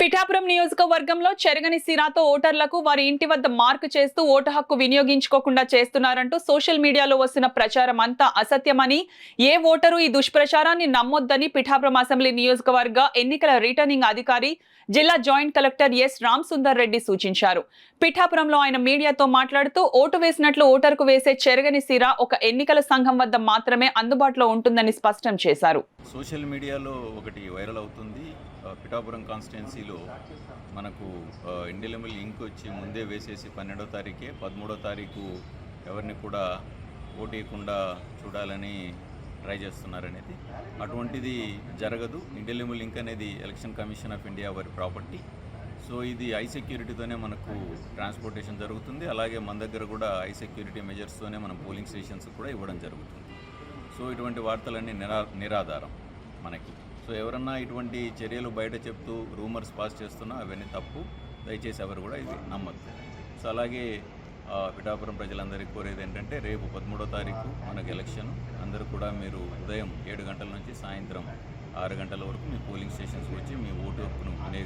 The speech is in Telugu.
పిఠాపురం నియోజకవర్గంలో చెరగని సిరాతో ఓటర్లకు వారి ఇంటి వద్ద మార్కు చేస్తూ ఓటు హక్కు వినియోగించుకోకుండా చేస్తున్నారంటూ సోషల్ మీడియాలో వస్తున్న ప్రచారం అంతా అసత్యమని, ఏ ఓటరు ఈ దుష్ప్రచారాన్ని నమ్మొద్దని పిఠాపురం అసెంబ్లీ నియోజకవర్గ ఎన్నికల రిటర్నింగ్ అధికారి జిల్లా joint collector S Ram Sundar Reddy సూచించారు. పిఠాపురంలో ఆయన మీడియాతో మాట్లాడుతూ ఓటు వేసినట్లు ఓటరుకు వేసే చెరగని సిరా ఒక ఎన్నికల సంఘం వద్ద మాత్రమే అందుబాటులో ఉంటుందని స్పష్టం చేశారు. సోషల్ మీడియాలో ఒకటి వైరల్ అవుతుంది. పిఠాపురం కాన్స్టిట్యున్సీలో మనకు ఇండెలిబుల్ ఇంక్ వచ్చి ముందే వేసేసి 12వ తారీఖే 13వ తారీఖు ఎవరిని కూడా ఓటేయకుండా చూడాలని ట్రై చేస్తున్నారనేది. అటువంటిది జరగదు. ఇండెలిబుల్ ఇంక్ అనేది ఎలక్షన్ కమిషన్ ఆఫ్ ఇండియా వారి ప్రాపర్టీ. సో ఇది హై సెక్యూరిటీతోనే మనకు ట్రాన్స్పోర్టేషన్ జరుగుతుంది. అలాగే మన దగ్గర కూడా హై సెక్యూరిటీ మెజర్స్తోనే మనం పోలింగ్ స్టేషన్స్ కూడా ఇవ్వడం జరుగుతుంది. సో ఇటువంటి వార్తలన్నీ నిరాధారం మనకి. సో ఎవరన్నా ఇటువంటి చర్యలు బయట చెప్తూ రూమర్స్ పాస్ చేస్తున్నా అవన్నీ తప్పు. దయచేసి ఎవరు కూడా ఇది నమ్మద్దు. సో అలాగే పిఠాపురం ప్రజలందరికీ కోరేది ఏంటంటే, రేపు 13వ తారీఖు మనకు ఎలక్షన్. అందరూ కూడా మీరు ఉదయం 7 గంటల నుంచి సాయంత్రం 6 గంటల వరకు మీ పోలింగ్ స్టేషన్స్కి వచ్చి మీ ఓటు హక్కును